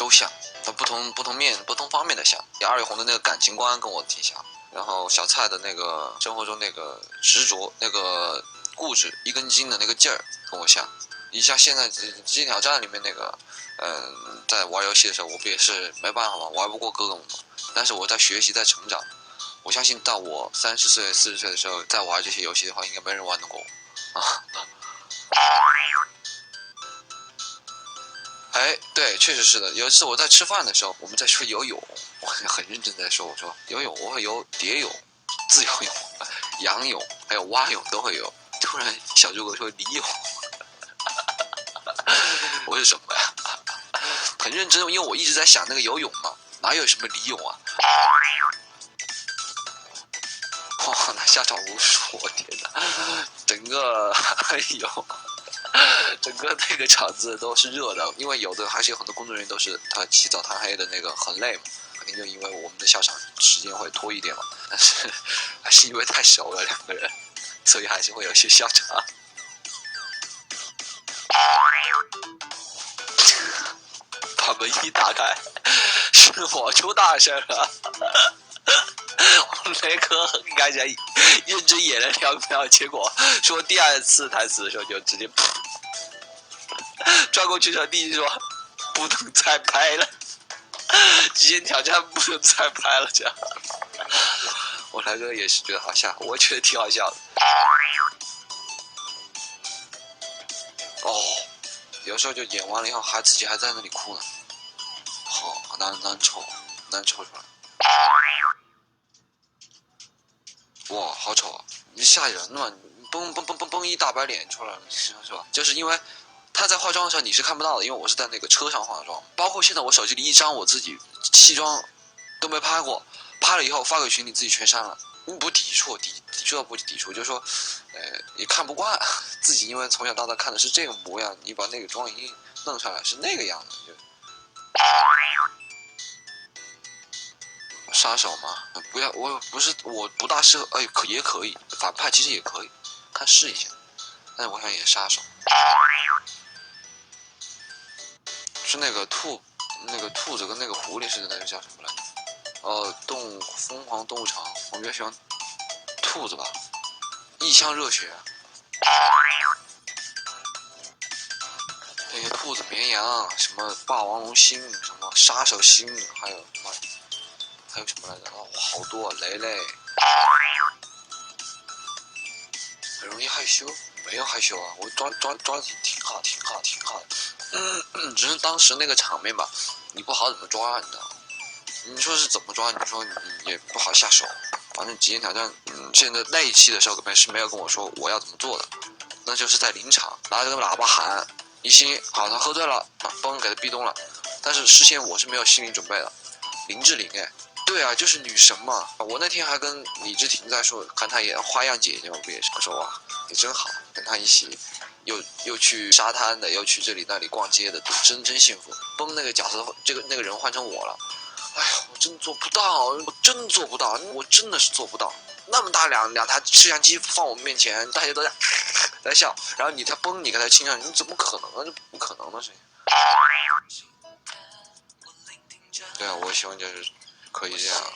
都像，它不同方面的像。二月红的那个感情观跟我挺像，然后小蔡的那个生活中那个执着、那个固执、一根筋的那个劲儿跟我像。你像现在极限挑战里面那个，在玩游戏的时候，我不也是没办法嘛，玩不过哥哥们嘛。但是我在学习，在成长。我相信到我30岁、40岁的时候，再玩这些游戏的话，应该没人玩得过我啊。哎，对，确实是的。有一次我在吃饭的时候，我们在说游泳，我很认真在说，我说游泳我会游蝶泳、自由泳、仰泳，还有蛙泳都会游。突然小诸葛说李泳，我是什么呀？很认真，因为我一直在想那个游泳嘛，哪有什么李泳啊？哇，那下场无数，我天哪！整个哎呦，整个那个场子都是热的，因为有的还是有很多工作人员都是他起早贪黑的那个很累嘛，肯定就因为我们的下场时间会拖一点嘛，但是还是因为太熟了两个人，所以还是会有些下场。把门一打开，是我出大事了。雷哥很开心，认真演了2秒，结果说第2次台词的时候就直接转过去说第一句说不能再拍了，极限挑战不能再拍了，这样。我雷哥也是觉得好笑，我觉得挺好笑的。哦，有时候就演完了以后自己还在那里哭呢，好难抽出来。哇，好丑啊！你吓人嘛？你嘣一大白脸出来了，是吧？就是因为他在化妆的时候你是看不到的，因为我是在那个车上化妆。包括现在我手机里一张我自己西装都没拍过，拍了以后发给群里自己全删了。不抵触，抵触到不抵触，就是说，也看不惯自己，因为从小到大看的是这个模样，你把那个妆一弄上来是那个样子，就。杀手嘛，不要，我不大适合，也可以，反派其实也可以，看试一下。但是我想演杀手，是那个兔子跟那个狐狸似的那个叫什么来着？疯狂动物城，我比较喜欢兔子吧，一腔热血。那些兔子、绵羊，什么霸王龙星，什么杀手星，还有什么来着？好多雷雷。很容易害羞，没有害羞啊，我抓的挺好的。只是当时那个场面吧，你不好怎么抓，你知道吗？你说是怎么抓？你说你也不好下手。反正极限挑战，现在那一期的时候是没有跟我说我要怎么做的，那就是在临场拿着个喇叭喊，一心好，他喝醉了，嘣给他壁咚了。但是事先我是没有心理准备的，林志玲哎。对啊，就是女神嘛！我那天还跟李治廷在说，看她演花样姐姐嘛，不也是？我说哇，你真好，跟她一起，又去沙滩的，又去这里那里逛街的，真幸福。崩那个角色，那个人换成我了，哎呀，我真做不到，我真的是做不到。那么大两台摄像机放我们面前，大家都在笑，然后你才崩，你给他亲上，你怎么可能啊？这不可能的事情。对啊，我喜欢就是可以这样，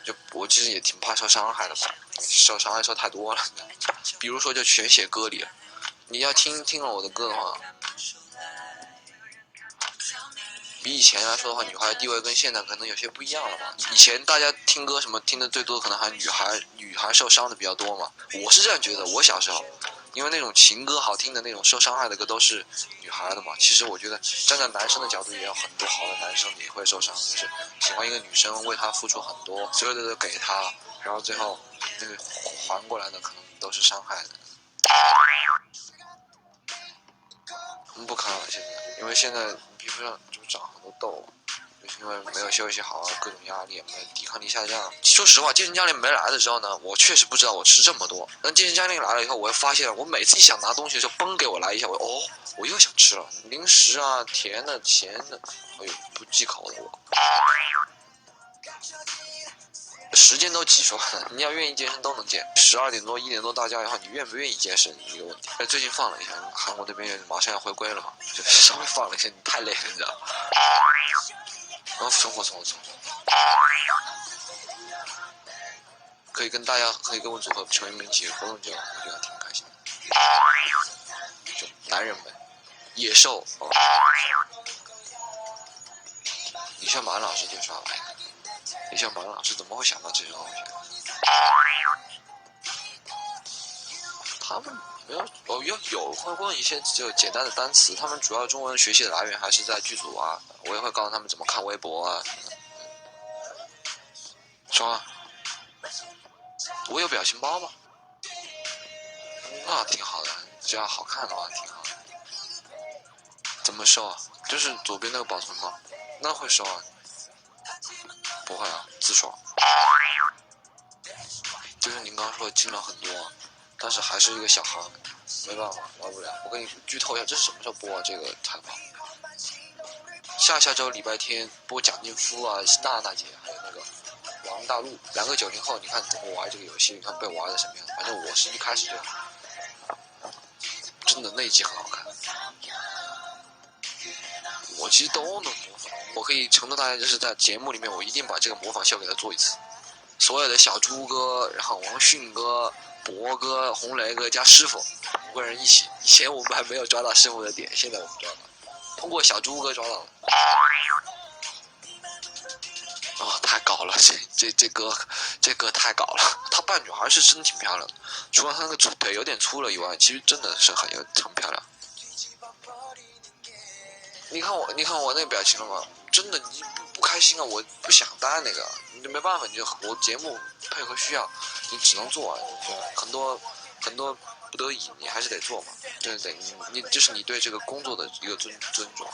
就我其实也挺怕受伤害的吧，受伤害受太多了。比如说就全写歌里，你要听了我的歌的话，比以前来说的话，女孩的地位跟现在可能有些不一样了吧。以前大家听歌什么听的最多，可能还女孩受伤的比较多嘛。我是这样觉得，我小时候。因为那种情歌好听的那种受伤害的歌都是女孩的嘛，其实我觉得站在男生的角度也有很多好的男生也会受伤，就是喜欢一个女生为她付出很多，所有的都给她，然后最后那个还过来的可能都是伤害的。不看了现在，因为现在皮肤上就长很多痘，就是因为没有休息好啊，各种压力，抵抗力下降。说实话，健身教练没来的时候呢，我确实不知道我吃这么多。但健身教练来了以后，我会发现，我每次一想拿东西的时候，嘣给我来一下，我又想吃了，零食啊，甜的、咸的，哎呦，不忌口的我。时间都挤出来了，你要愿意健身都能健。12点多、1点多到家以后，你愿不愿意健身一个问题。最近放了一下，韩国那边马上要回归了嘛，就稍微放了一下，你太累了，你知道吗？生活，可以跟我组合成员们一起活动这样，我觉得挺开心的。就男人们，野兽。李笑满老师就说：“哎，李笑满老师怎么会想到这种东西？他们没有有会问一些就简单的单词，他们主要中文学习的来源还是在剧组啊。我也会告诉他们怎么看微博啊。说啊，我有表情包吗？那挺好的，只要好看的话挺好的。怎么收啊？就是左边那个保存吗？那会收啊？不会啊，自爽。就是您刚刚说进了很多，但是还是一个小孩，没办法玩不了。我跟你剧透一下，这是什么时候播啊？这个采访？下周礼拜天播蒋劲夫啊、娜娜姐还有那个王大陆2个90后，你看怎么玩这个游戏？你看被玩的什么样？反正我是一开始就真的那一集很好看。我其实都能模仿，我可以承诺大家，就是在节目里面，我一定把这个模仿秀给他做一次。所有的小猪哥，然后王迅哥、博哥、红雷哥加师傅5个人一起。以前我们还没有抓到师傅的点，现在我们抓到，通过小猪哥抓到了。哦，太搞了，这歌太搞了。她扮女孩是真挺漂亮的，除了她那个腿有点粗了以外，其实真的是很漂亮。你看我那个表情了吗？真的，你不开心啊？我不想带那个，你就没办法，我节目配合需要，你只能做啊。很多不得已，你还是得做嘛。对，你就是你对这个工作的一个尊重。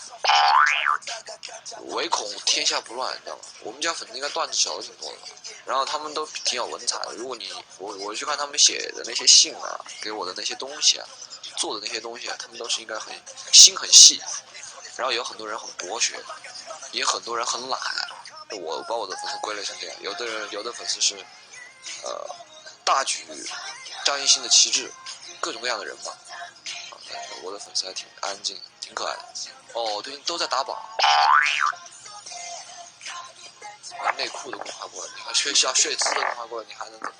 唯恐天下不乱，你知道吗？我们家粉丝应该段子手挺多的，然后他们都挺有文采的。如果我去看他们写的那些信啊，给我的那些东西啊，做的那些东西啊，他们都是应该心很细。然后有很多人很博学，也很多人很懒。我把我的粉丝归类成这样，有的粉丝是大举张艺兴的旗帜，各种各样的人吧。但是我的粉丝还挺安静，挺可爱的。哦，对，都在打榜。内裤的公开过了，你看血资的公开过了，你还能怎么？